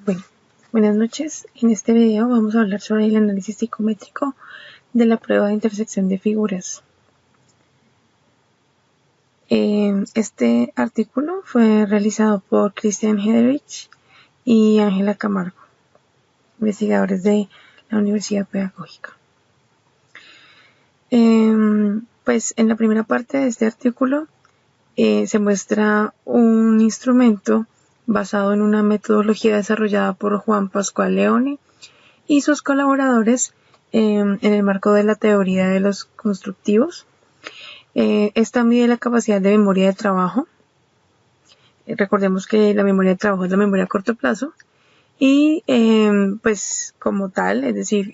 Bueno, buenas noches. En este video vamos a hablar sobre el análisis psicométrico de la prueba de intersección de figuras. Este artículo fue realizado por Christian Hederich y Ángela Camargo, investigadores de la Universidad Pedagógica. Pues en la primera parte de este artículo se muestra un instrumento basado en una metodología desarrollada por Juan Pascual Leone y sus colaboradores en el marco de la teoría de los constructivos. Esta mide la capacidad de memoria de trabajo. Recordemos que la memoria de trabajo es la memoria a corto plazo y pues como tal, es decir,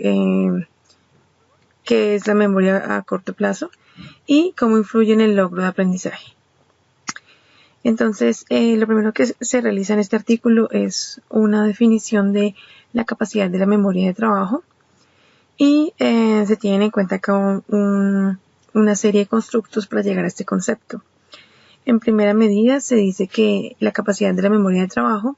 qué es la memoria a corto plazo y cómo influye en el logro de aprendizaje. Entonces, lo primero que se realiza en este artículo es una definición de la capacidad de la memoria de trabajo y se tienen en cuenta una serie de constructos para llegar a este concepto. En primera medida, se dice que la capacidad de la memoria de trabajo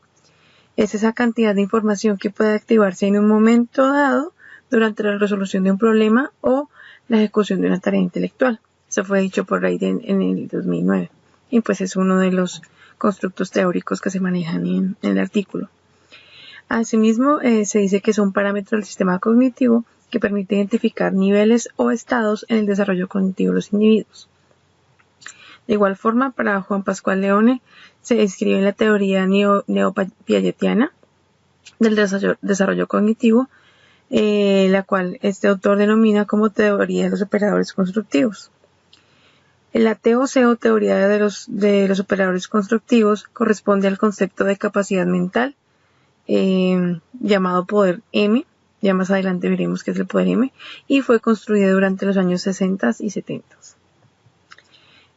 es esa cantidad de información que puede activarse en un momento dado durante la resolución de un problema o la ejecución de una tarea intelectual. Eso fue dicho por Reid en el 2009. Y pues es uno de los constructos teóricos que se manejan en el artículo. Asimismo, se dice que es un parámetro del sistema cognitivo que permite identificar niveles o estados en el desarrollo cognitivo de los individuos. De igual forma, para Juan Pascual Leone se describe la teoría neopiagetiana del desarrollo cognitivo, la cual este autor denomina como teoría de los operadores constructivos. La TOC o teoría de los operadores constructivos corresponde al concepto de capacidad mental llamado poder M, ya más adelante veremos qué es el poder M, y fue construida durante los años 60 y 70.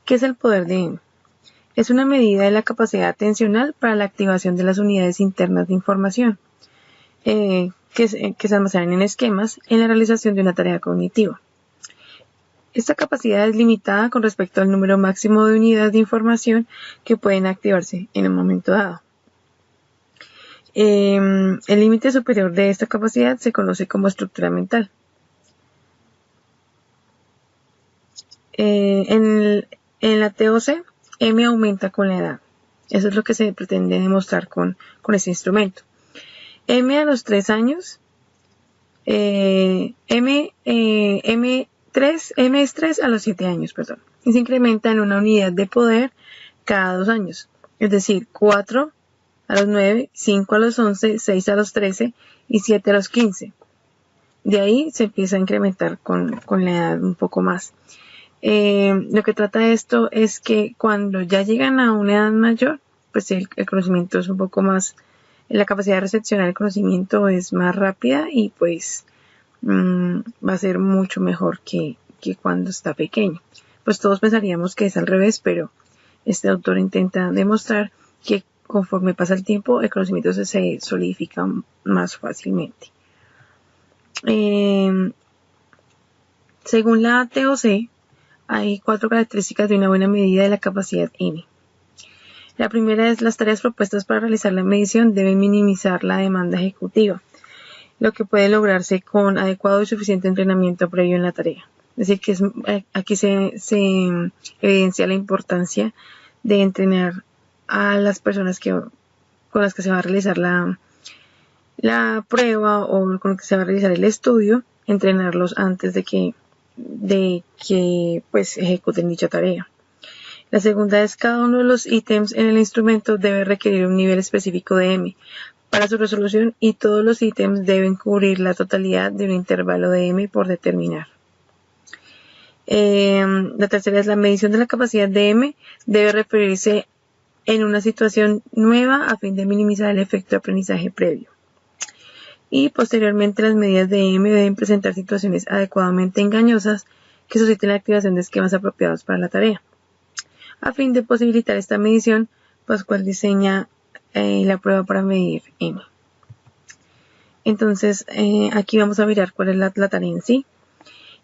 ¿Qué es el poder de M? Es una medida de la capacidad atencional para la activación de las unidades internas de información que se almacenan en esquemas en la realización de una tarea cognitiva. Esta capacidad es limitada con respecto al número máximo de unidades de información que pueden activarse en un momento dado. El límite superior de esta capacidad se conoce como estructura mental. En la TOC, M aumenta con la edad. Eso es lo que se pretende demostrar con este instrumento. M a los 3 años, M es 3 a los 7 años, y se incrementa en una unidad de poder cada 2 años, es decir, 4 a los 9, 5 a los 11, 6 a los 13 y 7 a los 15. De ahí se empieza a incrementar con la edad un poco más. Lo que trata esto es que cuando ya llegan a una edad mayor, pues el conocimiento es un poco más, la capacidad de recepcionar el conocimiento es más rápida y pues va a ser mucho mejor que cuando está pequeño. Pues todos pensaríamos que es al revés, pero este autor intenta demostrar que conforme pasa el tiempo el conocimiento se solidifica más fácilmente. Según la TOC, hay 4 características de una buena medida de la capacidad M. La primera es las tareas propuestas para realizar la medición deben minimizar la demanda ejecutiva, lo que puede lograrse con adecuado y suficiente entrenamiento previo en la tarea. Es decir, que aquí se evidencia la importancia de entrenar a las personas con las que se va a realizar la prueba o con las que se va a realizar el estudio, entrenarlos antes de que pues ejecuten dicha tarea. La segunda es cada uno de los ítems en el instrumento debe requerir un nivel específico de M para su resolución y todos los ítems deben cubrir la totalidad de un intervalo de M por determinar. La tercera es la medición de la capacidad de M debe referirse en una situación nueva a fin de minimizar el efecto de aprendizaje previo. Y posteriormente las medidas de M deben presentar situaciones adecuadamente engañosas que susciten la activación de esquemas apropiados para la tarea. A fin de posibilitar esta medición, Pascual diseña la prueba para medir M. Entonces, aquí vamos a mirar cuál es la tarea en sí.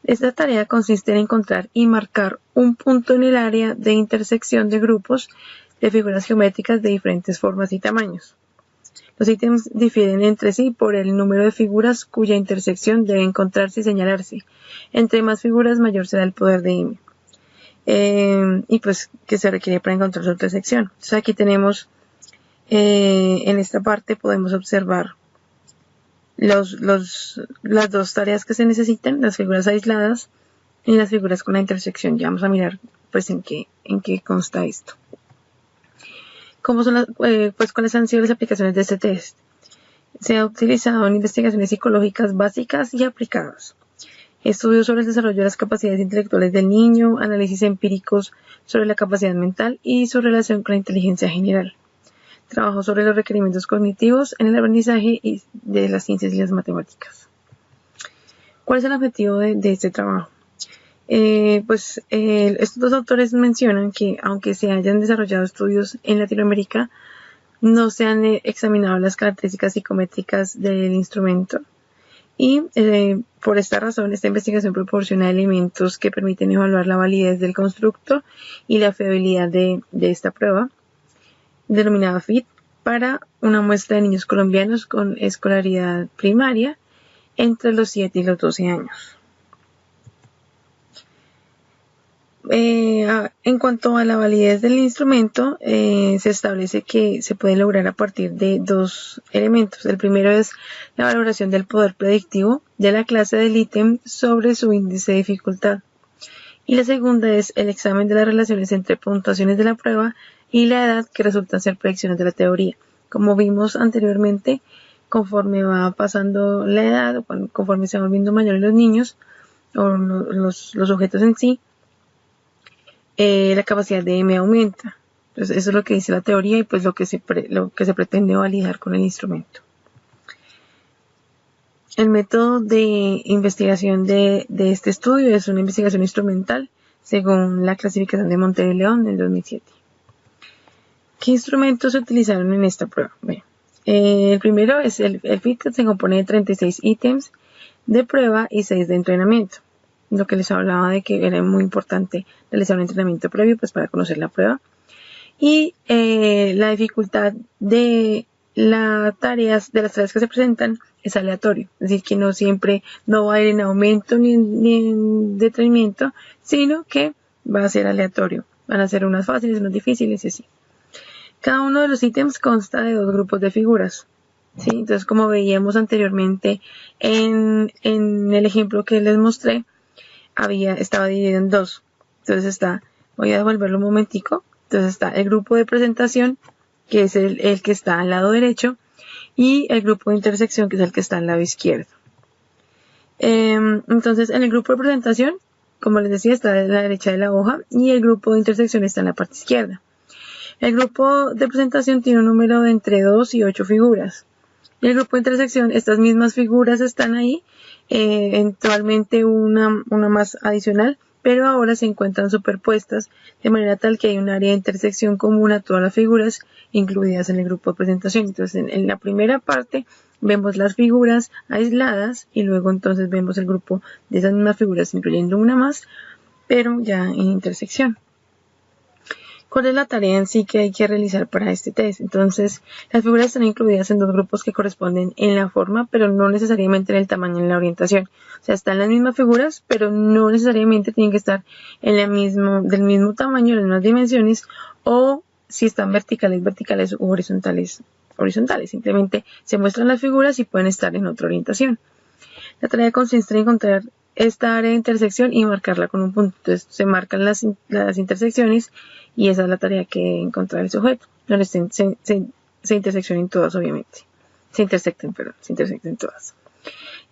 Esta tarea consiste en encontrar y marcar un punto en el área de intersección de grupos de figuras geométricas de diferentes formas y tamaños. Los ítems difieren entre sí por el número de figuras cuya intersección debe encontrarse y señalarse. Entre más figuras, mayor será el poder de M. Y pues que se requiere para encontrar su intersección. Entonces aquí tenemos, en esta parte podemos observar las dos tareas que se necesitan, las figuras aisladas y las figuras con la intersección. Ya vamos a mirar pues en qué consta esto. ¿Cómo son cuáles han sido las aplicaciones de este test? Se ha utilizado en investigaciones psicológicas básicas y aplicadas. Estudios sobre el desarrollo de las capacidades intelectuales del niño, análisis empíricos sobre la capacidad mental y su relación con la inteligencia general. Trabajo sobre los requerimientos cognitivos en el aprendizaje y de las ciencias y las matemáticas. ¿Cuál es el objetivo de este trabajo? Estos dos autores mencionan que aunque se hayan desarrollado estudios en Latinoamérica, no se han examinado las características psicométricas del instrumento y por esta razón esta investigación proporciona elementos que permiten evaluar la validez del constructo y la fiabilidad de esta prueba, denominada FIT, para una muestra de niños colombianos con escolaridad primaria entre los 7 y los 12 años. En cuanto a la validez del instrumento, se establece que se puede lograr a partir de dos elementos. El primero es la valoración del poder predictivo de la clase del ítem sobre su índice de dificultad. Y la segunda es el examen de las relaciones entre puntuaciones de la prueba y la edad, que resultan ser predicciones de la teoría. Como vimos anteriormente, conforme va pasando la edad, conforme se van volviendo mayores los niños o los sujetos en sí, la capacidad de M aumenta. Entonces, eso es lo que dice la teoría y pues lo que se pretende validar con el instrumento. El método de investigación de este estudio es una investigación instrumental según la clasificación de Montero y León del 2007. ¿Qué instrumentos se utilizaron en esta prueba? Bueno, el primero es el FIT, que se compone de 36 ítems de prueba y 6 de entrenamiento. Lo que les hablaba de que era muy importante realizar un entrenamiento previo pues para conocer la prueba. Y la dificultad de las tareas que se presentan es aleatorio, es decir, que no siempre no va a ir en aumento ni en detenimiento, sino que va a ser aleatorio. Van a ser unas fáciles, unas difíciles y así. Cada uno de los ítems consta de 2 grupos de figuras. ¿Sí? Entonces, como veíamos anteriormente en el ejemplo que les mostré, estaba dividido en 2. Entonces voy a devolverlo un momentico. Entonces está el grupo de presentación, que es el que está al lado derecho, y el grupo de intersección, que es el que está al lado izquierdo. Entonces, en el grupo de presentación, como les decía, está a la derecha de la hoja, y el grupo de intersección está en la parte izquierda. El grupo de presentación tiene un número de entre 2 y 8 figuras. Y el grupo de intersección, estas mismas figuras están ahí, eventualmente una más adicional, pero ahora se encuentran superpuestas, de manera tal que hay un área de intersección común a todas las figuras incluidas en el grupo de presentación. Entonces, en la primera parte vemos las figuras aisladas y luego entonces vemos el grupo de esas mismas figuras, incluyendo una más, pero ya en intersección. ¿Cuál es la tarea en sí que hay que realizar para este test? Entonces, las figuras están incluidas en 2 grupos que corresponden en la forma, pero no necesariamente en el tamaño y en la orientación. O sea, están las mismas figuras, pero no necesariamente tienen que estar del mismo tamaño, las mismas dimensiones, o si están verticales o horizontales. Simplemente se muestran las figuras y pueden estar en otra orientación. La tarea consiste en encontrar esta área de intersección y marcarla con un punto. Entonces se marcan las intersecciones y esa es la tarea que debe encontrar el sujeto, donde se interseccionen todas, obviamente. Se intersecten todas.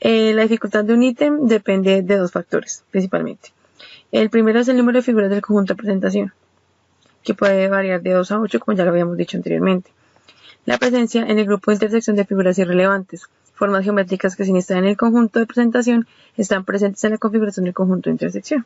La dificultad de un ítem depende de 2 factores, principalmente. El primero es el número de figuras del conjunto de presentación, que puede variar de 2 a 8, como ya lo habíamos dicho anteriormente. La presencia en el grupo de intersección de figuras irrelevantes, formas geométricas que sin estar en el conjunto de presentación están presentes en la configuración del conjunto de intersección.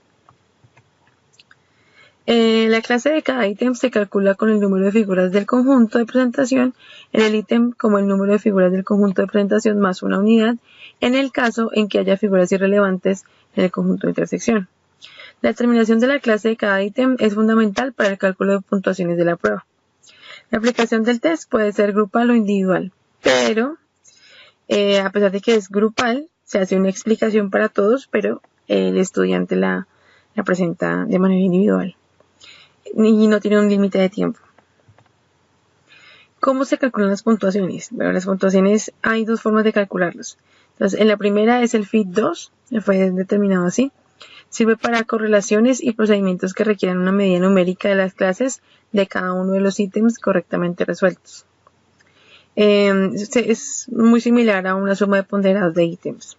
La clase de cada ítem se calcula con el número de figuras del conjunto de presentación en el ítem como el número de figuras del conjunto de presentación más una unidad, en el caso en que haya figuras irrelevantes en el conjunto de intersección. La determinación de la clase de cada ítem es fundamental para el cálculo de puntuaciones de la prueba. La aplicación del test puede ser grupal o individual. pero a pesar de que es grupal, se hace una explicación para todos, pero el estudiante la presenta de manera individual y no tiene un límite de tiempo. ¿Cómo se calculan las puntuaciones? Bueno, las puntuaciones hay dos formas de calcularlas. Entonces, en la primera es el FIT 2, fue determinado así. Sirve para correlaciones y procedimientos que requieran una medida numérica de las clases de cada uno de los ítems correctamente resueltos. Es muy similar a una suma de ponderados de ítems.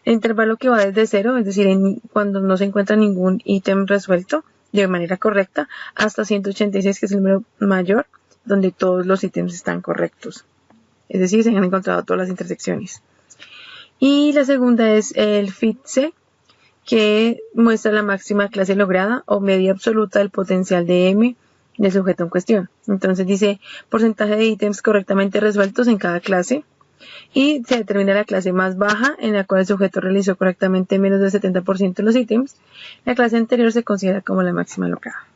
El intervalo que va desde 0, es decir, cuando no se encuentra ningún ítem resuelto de manera correcta, hasta 186, que es el número mayor, donde todos los ítems están correctos. Es decir, se han encontrado todas las intersecciones. Y la segunda es el FIT-C, que muestra la máxima clase lograda o media absoluta del potencial de M del sujeto en cuestión. Entonces dice porcentaje de ítems correctamente resueltos en cada clase y se determina la clase más baja en la cual el sujeto realizó correctamente menos del 70% de los ítems. La clase anterior se considera como la máxima lograda.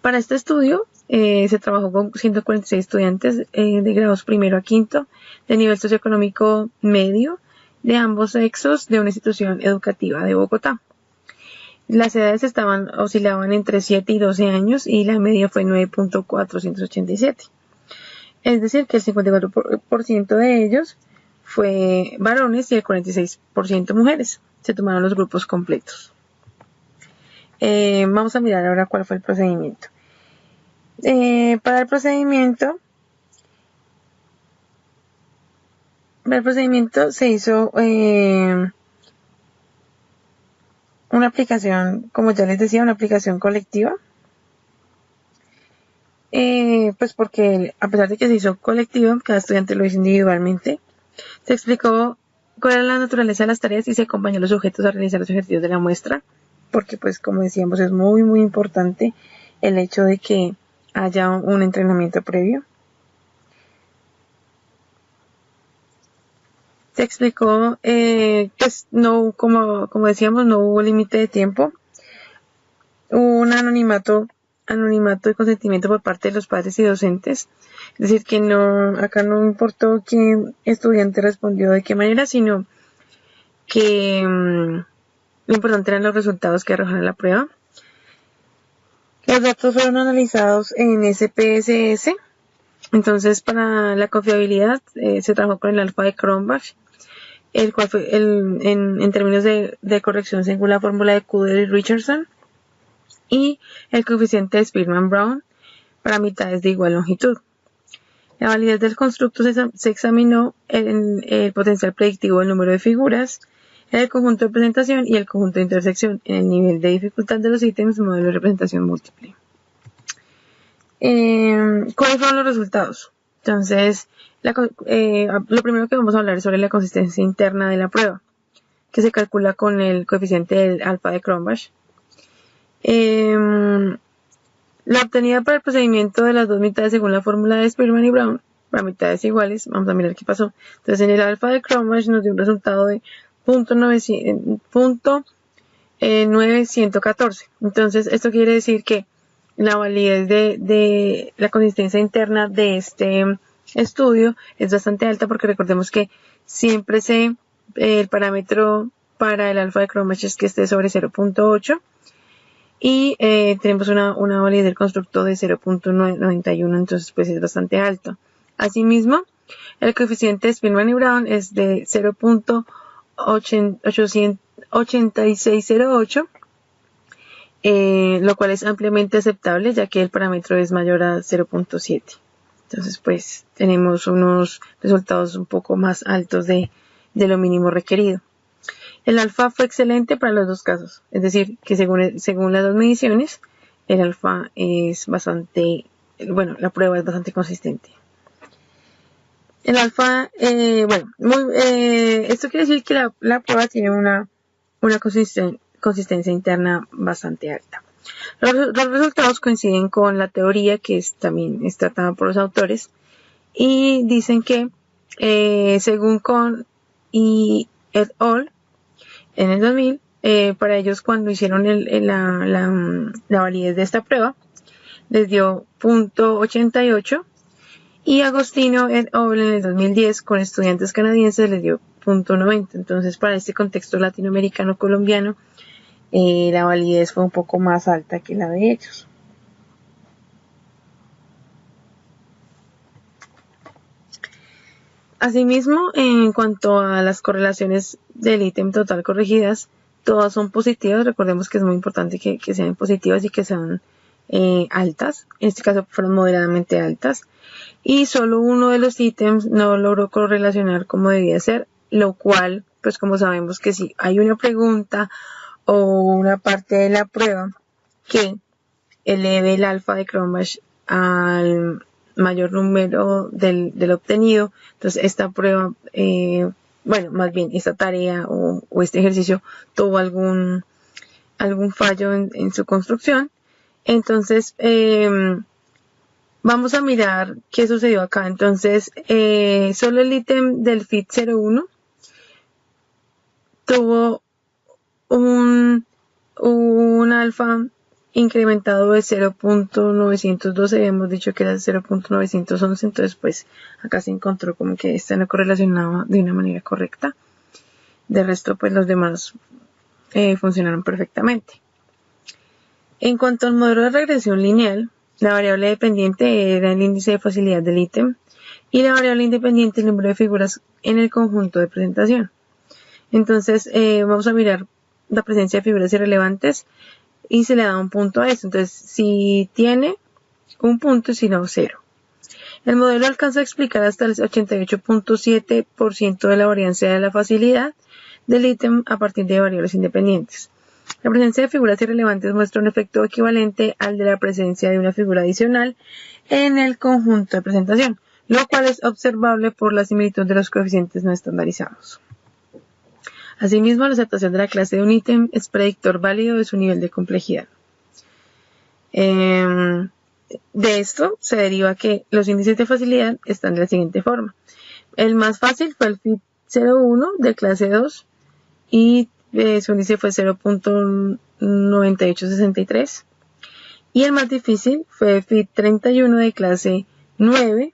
Para este estudio se trabajó con 146 estudiantes de grados primero a quinto de nivel socioeconómico medio de ambos sexos de una institución educativa de Bogotá. Las edades oscilaban entre 7 y 12 años y la media fue 9.487. Es decir, que el 54% de ellos fue varones y el 46% mujeres. Se tomaron los grupos completos. Vamos a mirar ahora cuál fue el procedimiento. Para el procedimiento se hizo una aplicación, como ya les decía, una aplicación colectiva. Pues porque a pesar de que se hizo colectiva, cada estudiante lo hizo individualmente. Se explicó cuál era la naturaleza de las tareas y se acompañó a los sujetos a realizar los ejercicios de la muestra, porque pues como decíamos es muy muy importante el hecho de que haya un entrenamiento previo. Se explicó, pues no, como decíamos, no hubo límite de tiempo. Hubo un anonimato y consentimiento por parte de los padres y docentes. Es decir, que acá no importó qué estudiante respondió de qué manera, sino que lo importante eran los resultados que arrojaron la prueba. Los datos fueron analizados en SPSS. Entonces, para la confiabilidad, se trabajó con el alfa de Cronbach, el cual fue en términos de corrección según la fórmula de Kuder y Richardson, y el coeficiente de Spearman-Brown para mitades de igual longitud. La validez del constructo se examinó en el potencial predictivo del número de figuras, en el conjunto de presentación y el conjunto de intersección, en el nivel de dificultad de los ítems, modelo de representación múltiple. ¿Cuáles fueron los resultados? Entonces, lo primero que vamos a hablar es sobre la consistencia interna de la prueba, que se calcula con el coeficiente del alfa de Cronbach. La obtenida para el procedimiento de las dos mitades según la fórmula de Spearman y Brown, para mitades iguales, vamos a mirar qué pasó. Entonces, en el alfa de Cronbach nos dio un resultado de 0.914. Entonces, esto quiere decir que la validez de la consistencia interna de este estudio es bastante alta, porque recordemos que siempre el parámetro para el alfa de Cronbach es que esté sobre 0.8 y tenemos una validez del constructo de 0.91, entonces pues es bastante alto. Asimismo, el coeficiente de Spearman y Brown es de 0.8608, lo cual es ampliamente aceptable, ya que el parámetro es mayor a 0.7. Entonces, pues, tenemos unos resultados un poco más altos de lo mínimo requerido. El alfa fue excelente para los dos casos, es decir, que según las dos mediciones, el alfa es bastante, la prueba es bastante consistente. El alfa, esto quiere decir que la prueba tiene una consistencia interna bastante alta. Los resultados coinciden con la teoría que también es tratada por los autores y dicen que según Kohn y et al. En el 2000, para ellos cuando hicieron la validez de esta prueba les dio 0.88 Y Agostino et al. En el 2010 con estudiantes canadienses les dio .90. Entonces, para este contexto latinoamericano colombiano, la validez fue un poco más alta que la de ellos. Asimismo, en cuanto a las correlaciones del ítem total corregidas, todas son positivas. Recordemos que es muy importante que sean positivas y que sean altas. En este caso fueron moderadamente altas. Y solo uno de los ítems no logró correlacionar como debía ser, lo cual, pues como sabemos que si hay una pregunta o una parte de la prueba que eleve el alfa de Cronbach al mayor número del obtenido, entonces esta prueba, más bien esta tarea o este ejercicio tuvo algún fallo en su construcción. Entonces vamos a mirar qué sucedió acá. Entonces solo el ítem del FIT 01 tuvo un alfa incrementado de 0.912, habíamos dicho que era 0.911, entonces pues acá se encontró como que esta no correlacionaba de una manera correcta. De resto pues los demás funcionaron perfectamente. En cuanto al modelo de regresión lineal, la variable dependiente era el índice de facilidad del ítem y la variable independiente el número de figuras en el conjunto de presentación. Entonces vamos a mirar la presencia de figuras irrelevantes y se le da un punto a eso. Entonces, si tiene un punto, si no, 0. El modelo alcanza a explicar hasta el 88.7% de la varianza de la facilidad del ítem a partir de variables independientes. La presencia de figuras irrelevantes muestra un efecto equivalente al de la presencia de una figura adicional en el conjunto de presentación, lo cual es observable por la similitud de los coeficientes no estandarizados. Asimismo, la aceptación de la clase de un ítem es predictor válido de su nivel de complejidad. De esto se deriva que los índices de facilidad están de la siguiente forma. El más fácil fue el FIT 01 de clase 2 y su índice fue 0.9863. Y el más difícil fue el FIT 31 de clase 9,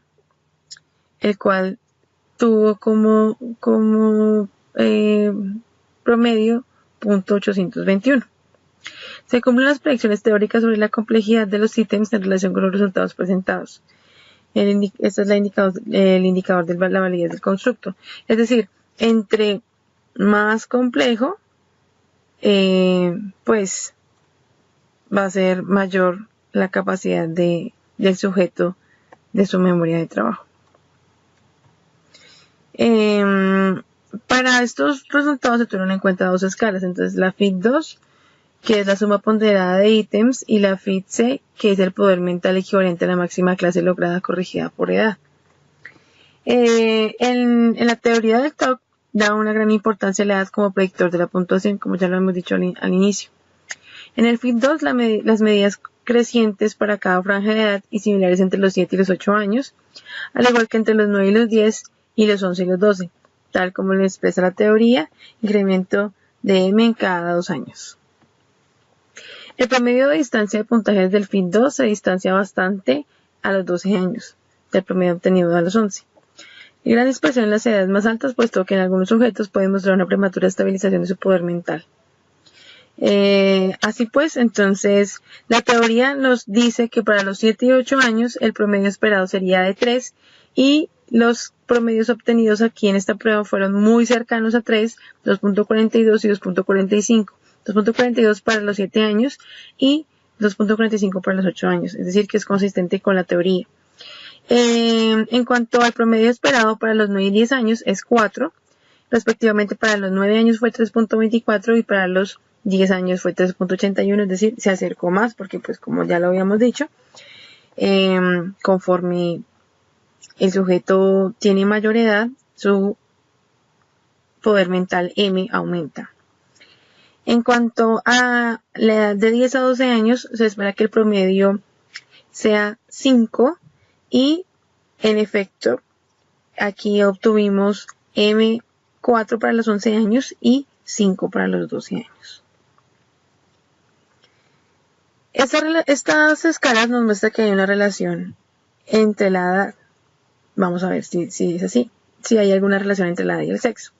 el cual tuvo como promedio .821. Se cumplen las predicciones teóricas sobre la complejidad de los ítems en relación con los resultados presentados. Este es el indicador de la validez del constructo. Es decir, entre más complejo, pues va a ser mayor la capacidad del sujeto de su memoria de trabajo. Para estos resultados se tuvieron en cuenta dos escalas. Entonces la FIT2, que es la suma ponderada de ítems, y la FIT-C, que es el poder mental equivalente a la máxima clase lograda corregida por edad. En la teoría del TOC da una gran importancia a la edad como predictor de la puntuación, como ya lo hemos dicho al inicio. En el FIT2 las medidas crecientes para cada franja de edad y similares entre los 7 y los 8 años, al igual que entre los 9 y los 10 y los 11 y los 12, tal como lo expresa la teoría, incremento de M en cada 2 años. El promedio de distancia de puntajes del FIT2 se distancia bastante a los 12 años, del promedio obtenido a los 11. Y gran dispersión en las edades más altas, puesto que en algunos sujetos puede mostrar una prematura estabilización de su poder mental. Así pues, entonces, la teoría nos dice que para los 7 y 8 años el promedio esperado sería de 3 y los promedios obtenidos aquí en esta prueba fueron muy cercanos a 3, 2.42 y 2.45. 2.42 para los 7 años y 2.45 para los 8 años, es decir, que es consistente con la teoría. En cuanto al promedio esperado para los 9 y 10 años es 4, respectivamente para los 9 años fue 3.24 y para los 10 años fue 3.81, es decir, se acercó más porque pues como ya lo habíamos dicho, conforme el sujeto tiene mayor edad, su poder mental M aumenta. En cuanto a la edad de 10 a 12 años, se espera que el promedio sea 5 y, en efecto, aquí obtuvimos M4 para los 11 años y 5 para los 12 años. Estas escalas nos muestran que hay una relación entre la edad. vamos a ver si es así, si hay alguna relación entre la edad y el sexo.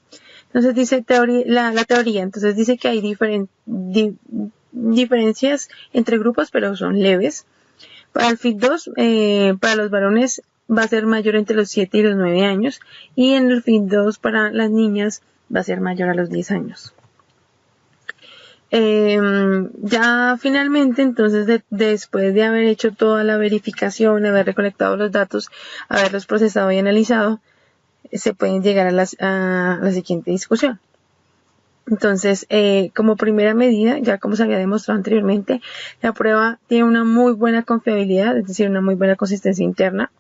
Entonces dice la teoría, entonces dice que hay diferencias entre grupos, pero son leves. Para el FIT2, para los varones va a ser mayor entre los 7 y los 9 años, y en el FIT2 para las niñas va a ser mayor a los 10 años. Ya finalmente, entonces, después de haber hecho toda la verificación, haber recolectado los datos, haberlos procesado y analizado, se pueden llegar a la siguiente discusión. Entonces, como primera medida, ya como se había demostrado anteriormente, la prueba tiene una muy buena confiabilidad, es decir, una muy buena consistencia interna.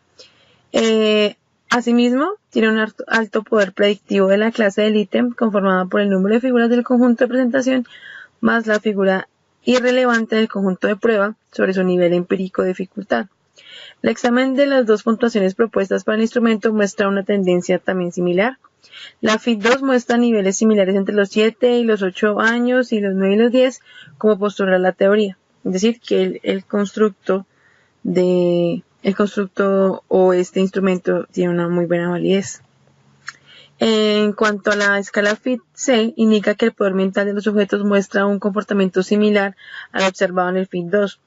Asimismo, tiene un alto poder predictivo de la clase del ítem, conformada por el número de figuras del conjunto de presentación, más la figura irrelevante del conjunto de prueba sobre su nivel empírico de dificultad. El examen de las dos puntuaciones propuestas para el instrumento muestra una tendencia también similar. La FIT2 muestra niveles similares entre los 7 y los 8 años y los 9 y los 10, como postula la teoría. Es decir, que el constructo o este instrumento tiene una muy buena validez. En cuanto a la escala FIT-C, indica que el poder mental de los sujetos muestra un comportamiento similar al observado en el FIT2,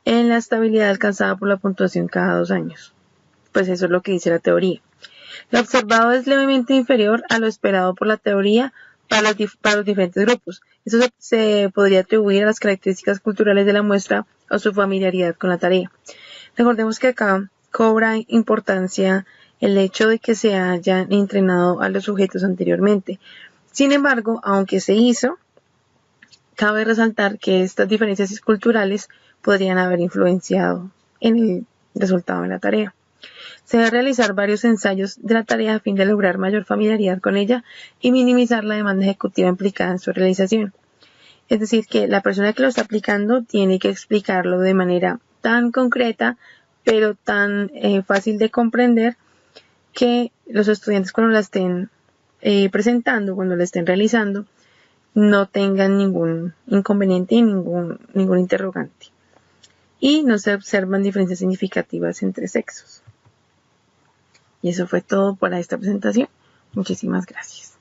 en la estabilidad alcanzada por la puntuación cada 2 años. Pues eso es lo que dice la teoría. Lo observado es levemente inferior a lo esperado por la teoría para los diferentes grupos. Eso se podría atribuir a las características culturales de la muestra o su familiaridad con la tarea. Recordemos que acá cobra importancia el hecho de que se hayan entrenado a los sujetos anteriormente. Sin embargo, aunque se hizo, cabe resaltar que estas diferencias culturales podrían haber influenciado en el resultado de la tarea. Se debe realizar varios ensayos de la tarea a fin de lograr mayor familiaridad con ella y minimizar la demanda ejecutiva implicada en su realización. Es decir, que la persona que lo está aplicando tiene que explicarlo de manera tan concreta, pero tan fácil de comprender, que los estudiantes cuando la estén presentando, cuando la estén realizando, no tengan ningún inconveniente y ningún interrogante. Y no se observan diferencias significativas entre sexos. Y eso fue todo para esta presentación. Muchísimas gracias.